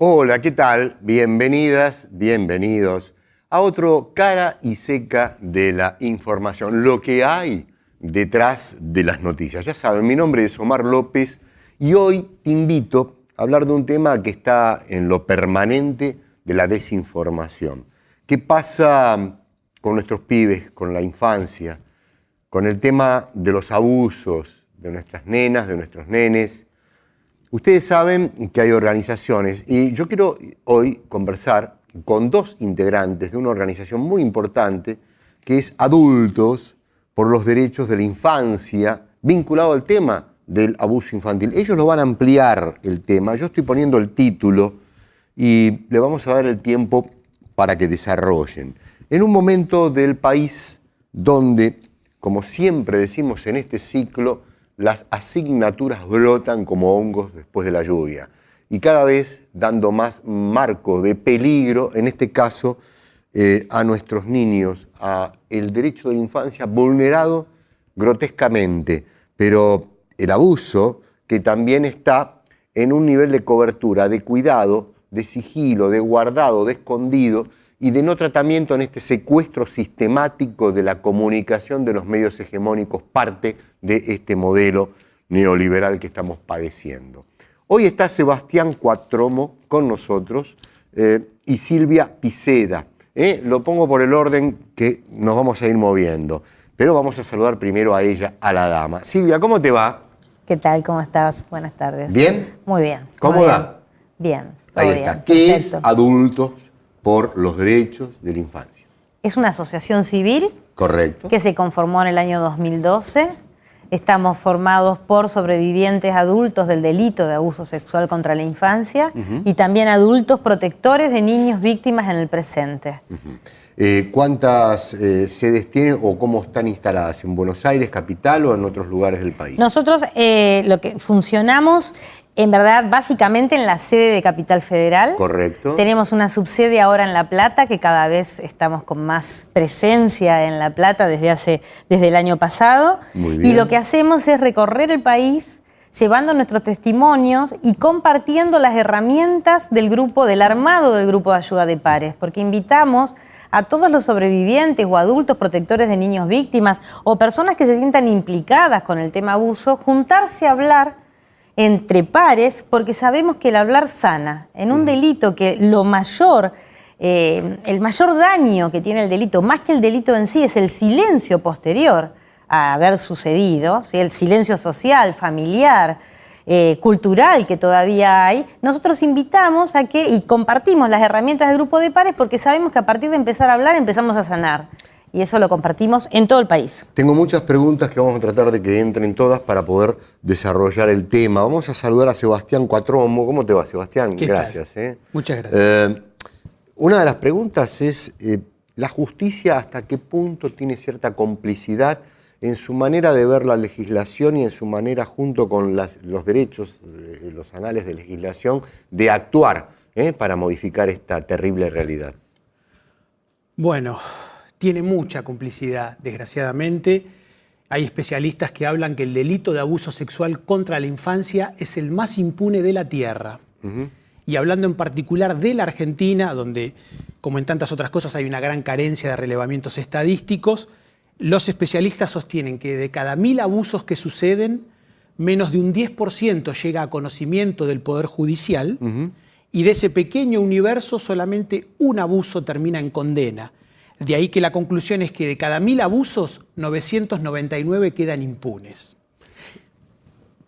Hola, ¿qué tal? Bienvenidas, bienvenidos a otro Cara y Seca de la información. Lo que hay detrás de las noticias. Ya saben, mi nombre es Omar López y hoy te invito a hablar de un tema que está en lo permanente de la desinformación. ¿Qué pasa con nuestros pibes, con la infancia, con el tema de los abusos de nuestras nenas, de nuestros nenes? Ustedes saben que hay organizaciones y yo quiero hoy conversar con dos integrantes de una organización muy importante que es Adultos por los Derechos de la Infancia, vinculado al tema del abuso infantil. Ellos lo van a ampliar el tema, yo estoy poniendo el título y le vamos a dar el tiempo para que desarrollen. En un momento del país donde, como siempre decimos en este ciclo, las asignaturas brotan como hongos después de la lluvia y cada vez dando más marco de peligro, en este caso, a nuestros niños, a el derecho de la infancia vulnerado grotescamente, pero el abuso que también está en un nivel de cobertura, de cuidado, de sigilo, de guardado, de escondido y de no tratamiento en este secuestro sistemático de la comunicación de los medios hegemónicos, parte de este modelo neoliberal que estamos padeciendo. Hoy está Sebastián Cuatromo con nosotros y Silvia Piceda. Lo pongo por el orden que nos vamos a ir moviendo, pero vamos a saludar primero a ella, a la dama. Silvia, ¿cómo te va? ¿Qué tal? ¿Cómo estás? Buenas tardes. ¿Bien? Muy bien. ¿Cómoda? Bien. Ahí Todo está. bien, ¿Qué perfecto. es Adultos por los Derechos de la Infancia? Es una asociación civil Correcto. que se conformó en el año 2012. Estamos formados por sobrevivientes adultos del delito de abuso sexual contra la infancia y también adultos protectores de niños víctimas en el presente. ¿Cuántas sedes tienen o cómo están instaladas? ¿En Buenos Aires, capital o en otros lugares del país? Nosotros lo que funcionamos, en verdad, básicamente en la sede de Capital Federal. Correcto. Tenemos una subsede ahora en La Plata, que cada vez estamos con más presencia en La Plata desde el año pasado. Muy bien. Y lo que hacemos es recorrer el país llevando nuestros testimonios y compartiendo las herramientas del armado del grupo de ayuda de pares, porque invitamos a todos los sobrevivientes o adultos protectores de niños víctimas o personas que se sientan implicadas con el tema abuso, juntarse a hablar entre pares, porque sabemos que el hablar sana en un delito que el mayor daño que tiene el delito, más que el delito en sí, es el silencio posterior a haber sucedido, ¿sí? El silencio social, familiar, cultural que todavía hay. Nosotros invitamos a que, y compartimos las herramientas del grupo de pares porque sabemos que a partir de empezar a hablar empezamos a sanar. Y eso lo compartimos en todo el país. Tengo muchas preguntas que vamos a tratar de que entren todas para poder desarrollar el tema. Vamos a saludar a Sebastián Cuatromo. ¿Cómo te va, Sebastián? Gracias. Muchas gracias. Una de las preguntas es, ¿la justicia hasta qué punto tiene cierta complicidad en su manera de ver la legislación y en su manera, junto con los derechos, los anales de legislación, de actuar para modificar esta terrible realidad? Bueno, tiene mucha complicidad, desgraciadamente. Hay especialistas que hablan que el delito de abuso sexual contra la infancia es el más impune de la tierra. Y hablando en particular de la Argentina, donde, como en tantas otras cosas, hay una gran carencia de relevamientos estadísticos, los especialistas sostienen que de cada 1000 abusos que suceden, menos de un 10% llega a conocimiento del Poder Judicial, y de ese pequeño universo solamente un abuso termina en condena. De ahí que la conclusión es que de cada 1000 abusos, 999 quedan impunes.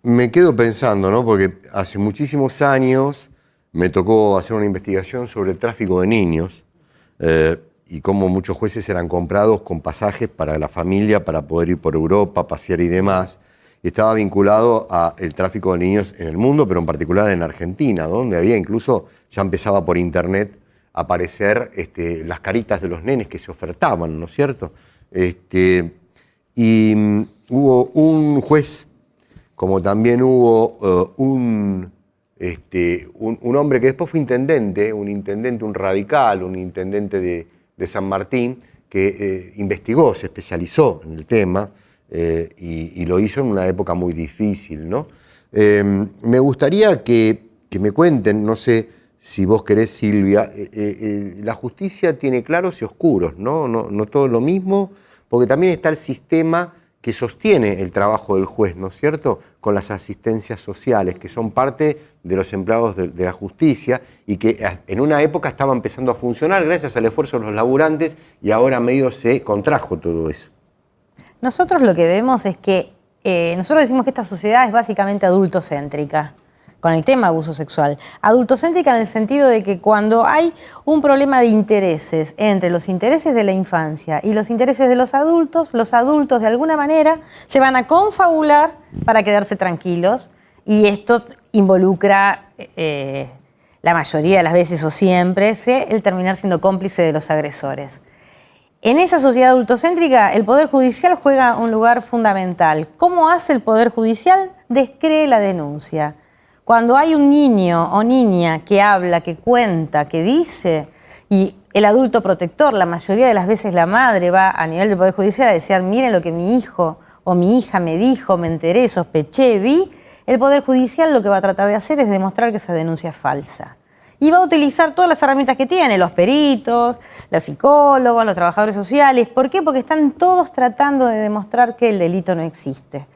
Me quedo pensando, ¿no? Porque hace muchísimos años me tocó hacer una investigación sobre el tráfico de niños y cómo muchos jueces eran comprados con pasajes para la familia para poder ir por Europa, pasear y demás. Y estaba vinculado al tráfico de niños en el mundo, pero en particular en Argentina, donde había incluso, ya empezaba por internet, aparecer las caritas de los nenes que se ofertaban, ¿no es cierto? Y hubo un juez, como también hubo un hombre que después fue intendente, un radical, un intendente de San Martín, que investigó, se especializó en el tema y lo hizo en una época muy difícil, ¿no? Me gustaría que me cuenten, no sé si vos querés, Silvia, la justicia tiene claros y oscuros, ¿no? No todo lo mismo, porque también está el sistema que sostiene el trabajo del juez, ¿no es cierto?, con las asistencias sociales, que son parte de los empleados de la justicia y que en una época estaba empezando a funcionar gracias al esfuerzo de los laburantes y ahora medio se contrajo todo eso. Nosotros lo que vemos es que nosotros decimos que esta sociedad es básicamente adultocéntrica con el tema abuso sexual. Adultocéntrica en el sentido de que cuando hay un problema de intereses entre los intereses de la infancia y los intereses de los adultos de alguna manera se van a confabular para quedarse tranquilos y esto involucra la mayoría de las veces o siempre el terminar siendo cómplice de los agresores. En esa sociedad adultocéntrica, el Poder Judicial juega un lugar fundamental. ¿Cómo hace el Poder Judicial? Descree la denuncia. Cuando hay un niño o niña que habla, que cuenta, que dice, y el adulto protector, la mayoría de las veces la madre va a nivel del Poder Judicial a decir, miren lo que mi hijo o mi hija me dijo, me enteré, sospeché, vi, el Poder Judicial lo que va a tratar de hacer es demostrar que esa denuncia es falsa. Y va a utilizar todas las herramientas que tiene, los peritos, los psicólogos, los trabajadores sociales. ¿Por qué? Porque están todos tratando de demostrar que el delito no existe.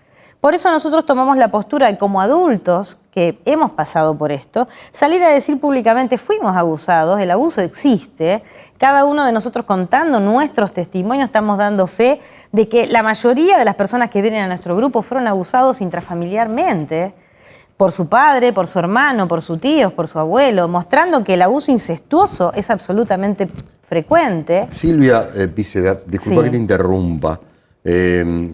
Por eso nosotros tomamos la postura de, como adultos que hemos pasado por esto, salir a decir públicamente, fuimos abusados, el abuso existe, cada uno de nosotros contando nuestros testimonios estamos dando fe de que la mayoría de las personas que vienen a nuestro grupo fueron abusados intrafamiliarmente, por su padre, por su hermano, por sus tíos, por su abuelo, mostrando que el abuso incestuoso es absolutamente frecuente. Silvia Piceda, disculpa Sí. que te interrumpa,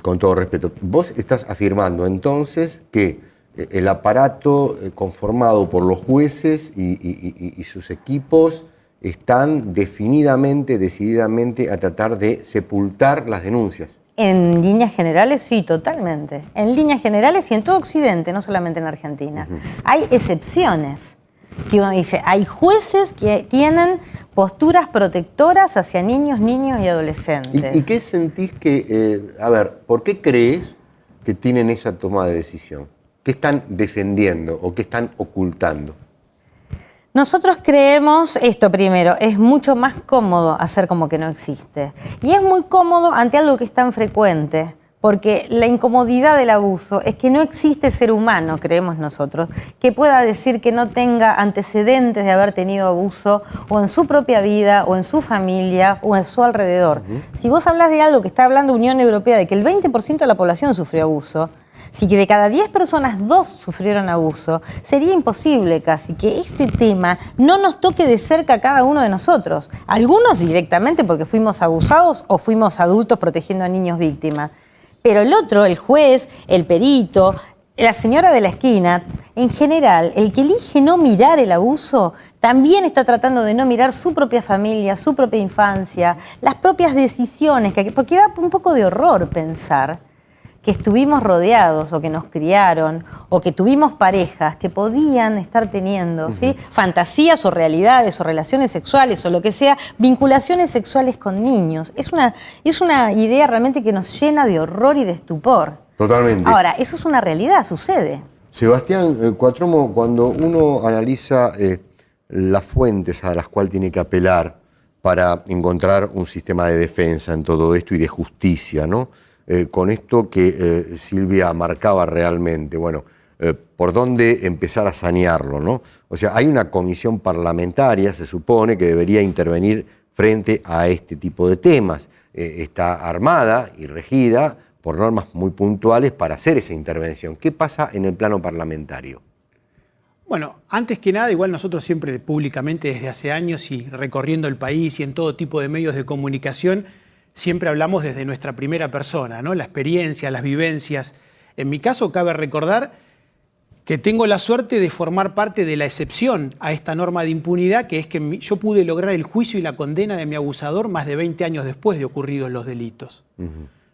con todo respeto. Vos estás afirmando entonces que el aparato conformado por los jueces y sus equipos están decididamente a tratar de sepultar las denuncias. En líneas generales, sí, totalmente. En líneas generales y en todo Occidente, no solamente en Argentina. Hay excepciones. Que uno dice, hay jueces que tienen posturas protectoras hacia niños y adolescentes. ¿Y qué sentís que, por qué crees que tienen esa toma de decisión? ¿Qué están defendiendo o qué están ocultando? Nosotros creemos esto primero, es mucho más cómodo hacer como que no existe. Y es muy cómodo ante algo que es tan frecuente, porque la incomodidad del abuso es que no existe ser humano, creemos nosotros, que pueda decir que no tenga antecedentes de haber tenido abuso o en su propia vida, o en su familia, o en su alrededor. Si vos hablas de algo que está hablando Unión Europea, de que el 20% de la población sufrió abuso, si de cada 10 personas 2 sufrieron abuso, sería imposible casi que este tema no nos toque de cerca a cada uno de nosotros. Algunos directamente porque fuimos abusados o fuimos adultos protegiendo a niños víctimas. Pero el otro, el juez, el perito, la señora de la esquina, en general, el que elige no mirar el abuso, también está tratando de no mirar su propia familia, su propia infancia, las propias decisiones, porque da un poco de horror pensar que estuvimos rodeados o que nos criaron o que tuvimos parejas que podían estar teniendo ¿sí? fantasías o realidades o relaciones sexuales o lo que sea, vinculaciones sexuales con niños. Es una idea realmente que nos llena de horror y de estupor. Totalmente. Ahora, eso es una realidad, sucede. Sebastián Cuatromo, cuando uno analiza las fuentes a las cuales tiene que apelar para encontrar un sistema de defensa en todo esto y de justicia, ¿no? Con esto que Silvia marcaba realmente, por dónde empezar a sanearlo, ¿no? O sea, hay una comisión parlamentaria, se supone, que debería intervenir frente a este tipo de temas. Está armada y regida por normas muy puntuales para hacer esa intervención. ¿Qué pasa en el plano parlamentario? Bueno, antes que nada, igual nosotros siempre públicamente desde hace años y recorriendo el país y en todo tipo de medios de comunicación, siempre hablamos desde nuestra primera persona, ¿no? La experiencia, las vivencias. En mi caso, cabe recordar que tengo la suerte de formar parte de la excepción a esta norma de impunidad, que es que yo pude lograr el juicio y la condena de mi abusador más de 20 años después de ocurridos los delitos.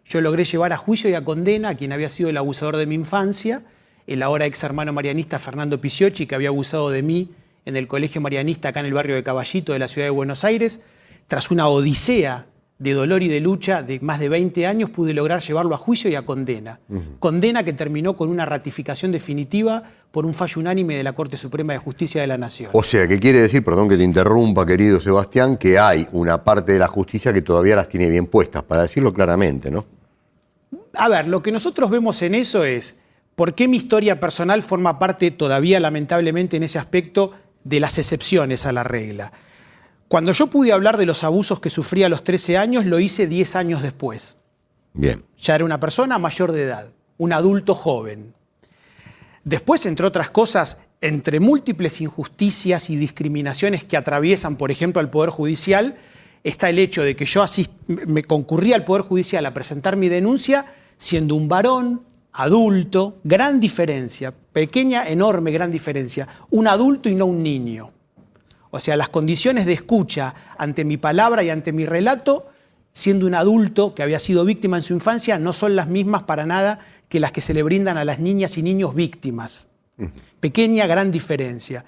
Yo logré llevar a juicio y a condena a quien había sido el abusador de mi infancia, el ahora ex hermano marianista Fernando Picciocchi, que había abusado de mí en el colegio marianista acá en el barrio de Caballito de la ciudad de Buenos Aires, tras una odisea de dolor y de lucha de más de 20 años, pude lograr llevarlo a juicio y a condena. Condena que terminó con una ratificación definitiva por un fallo unánime de la Corte Suprema de Justicia de la Nación. O sea, ¿qué quiere decir, perdón que te interrumpa, querido Sebastián, que hay una parte de la justicia que todavía las tiene bien puestas, para decirlo claramente, ¿no? A ver, lo que nosotros vemos en eso es por qué mi historia personal forma parte todavía, lamentablemente, en ese aspecto de las excepciones a la regla. Cuando yo pude hablar de los abusos que sufrí a los 13 años, lo hice 10 años después. Bien. Ya era una persona mayor de edad, un adulto joven. Después, entre otras cosas, entre múltiples injusticias y discriminaciones que atraviesan, por ejemplo, al Poder Judicial, está el hecho de que yo me concurría al Poder Judicial a presentar mi denuncia siendo un varón, adulto, gran diferencia, pequeña, enorme, gran diferencia, un adulto y no un niño. O sea, las condiciones de escucha ante mi palabra y ante mi relato, siendo un adulto que había sido víctima en su infancia, no son las mismas para nada que las que se le brindan a las niñas y niños víctimas. Pequeña, gran diferencia.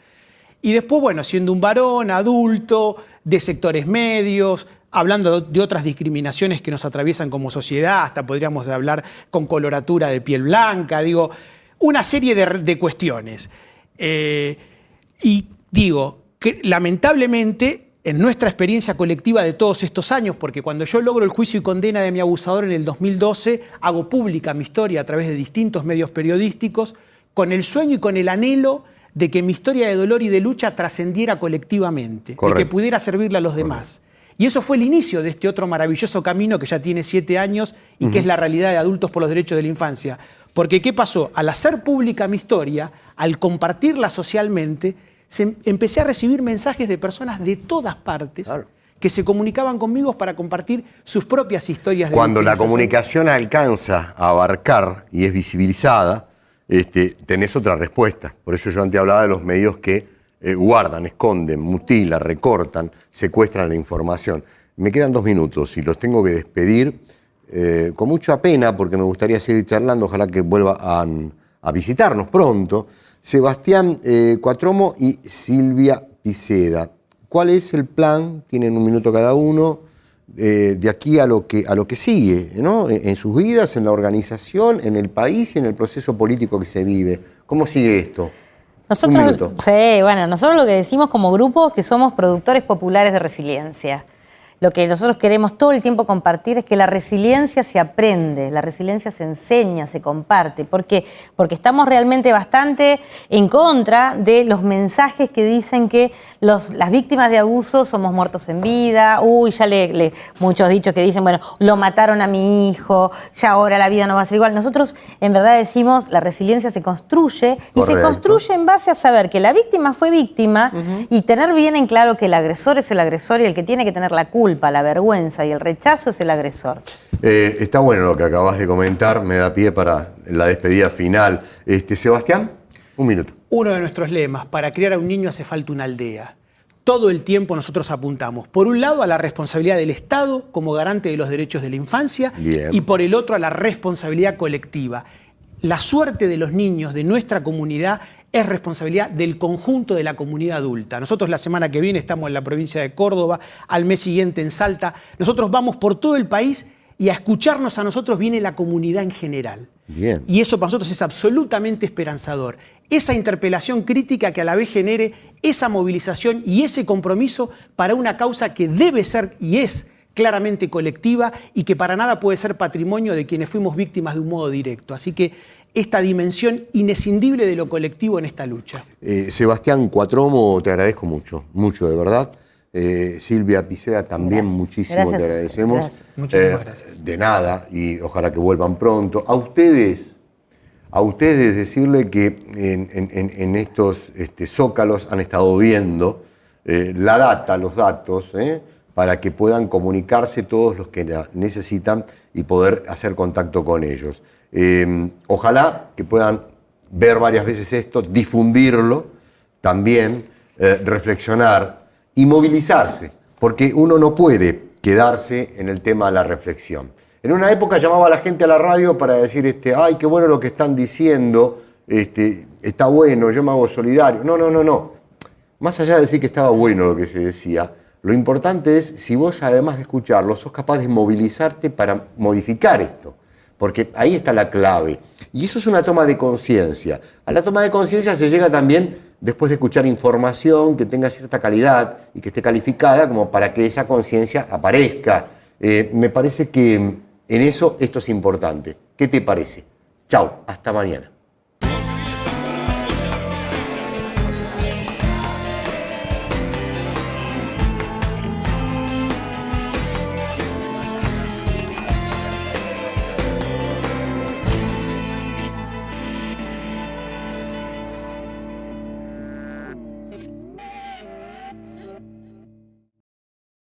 Y después, bueno, siendo un varón, adulto, de sectores medios, hablando de otras discriminaciones que nos atraviesan como sociedad, hasta podríamos hablar con coloratura de piel blanca, digo, una serie de cuestiones. Y digo, que lamentablemente, en nuestra experiencia colectiva de todos estos años, porque cuando yo logro el juicio y condena de mi abusador en el 2012, hago pública mi historia a través de distintos medios periodísticos, con el sueño y con el anhelo de que mi historia de dolor y de lucha trascendiera colectivamente, Correcto. de que pudiera servirle a los demás. Y eso fue el inicio de este otro maravilloso camino que ya tiene 7 años y que es la realidad de Adultos por los Derechos de la Infancia. Porque ¿qué pasó? Al hacer pública mi historia, al compartirla socialmente, empecé a recibir mensajes de personas de todas partes, claro, que se comunicaban conmigo para compartir sus propias historias de Cuando la victimización. comunicación alcanza a abarcar y es visibilizada, tenés otra respuesta. Por eso yo antes hablaba de los medios que guardan, esconden, mutilan, recortan, secuestran la información. Me quedan 2 minutos y los tengo que despedir con mucha pena porque me gustaría seguir charlando, ojalá que vuelva a visitarnos pronto. Sebastián Cuatromo y Silvia Piceda. ¿Cuál es el plan? Tienen 1 minuto cada uno, de aquí a lo que sigue, ¿no? En sus vidas, en la organización, en el país y en el proceso político que se vive. ¿Cómo sigue esto? Nosotros, 1 minuto. sí, bueno, nosotros lo que decimos como grupo es que somos productores populares de resiliencia. Lo que nosotros queremos todo el tiempo compartir es que la resiliencia se aprende, la resiliencia se enseña, se comparte. ¿Por qué? Porque estamos realmente bastante en contra de los mensajes que dicen que las víctimas de abuso somos muertos en vida. Uy, ya muchos dichos que dicen, bueno, lo mataron a mi hijo, ya ahora la vida no va a ser igual. Nosotros en verdad decimos, la resiliencia se construye. Correcto. Y se construye en base a saber que la víctima fue víctima y tener bien en claro que el agresor es el agresor y el que tiene que tener la culpa, la vergüenza y el rechazo es el agresor. Está bueno lo que acabas de comentar, me da pie para la despedida final. Sebastián, 1 minuto. Uno de nuestros lemas, para criar a un niño hace falta una aldea. Todo el tiempo nosotros apuntamos, por un lado, a la responsabilidad del Estado como garante de los derechos de la infancia. Bien. Y por el otro, a la responsabilidad colectiva. La suerte de los niños de nuestra comunidad es responsabilidad del conjunto de la comunidad adulta. Nosotros la semana que viene estamos en la provincia de Córdoba, al mes siguiente en Salta. Nosotros vamos por todo el país y a escucharnos a nosotros viene la comunidad en general. Bien. Y eso para nosotros es absolutamente esperanzador. Esa interpelación crítica que a la vez genere esa movilización y ese compromiso para una causa que debe ser y es claramente colectiva y que para nada puede ser patrimonio de quienes fuimos víctimas de un modo directo. Así que esta dimensión inescindible de lo colectivo en esta lucha. Sebastián Cuatromo, te agradezco mucho, mucho de verdad. Silvia Piceda, también Gracias. muchísimo Gracias. te agradecemos. Gracias. Muchísimas gracias. De nada, y ojalá que vuelvan pronto. A ustedes decirle que en estos zócalos han estado viendo la data, los datos, para que puedan comunicarse todos los que la necesitan y poder hacer contacto con ellos. Ojalá que puedan ver varias veces esto, difundirlo, también reflexionar y movilizarse, porque uno no puede quedarse en el tema de la reflexión. En una época llamaba a la gente a la radio para decir, ay, qué bueno lo que están diciendo, está bueno, yo me hago solidario. No. Más allá de decir que estaba bueno lo que se decía, Lo importante es si vos, además de escucharlo, sos capaz de movilizarte para modificar esto. Porque ahí está la clave. Y eso es una toma de conciencia. A la toma de conciencia se llega también después de escuchar información que tenga cierta calidad y que esté calificada como para que esa conciencia aparezca. Me parece que en eso esto es importante. ¿Qué te parece? Chau, hasta mañana.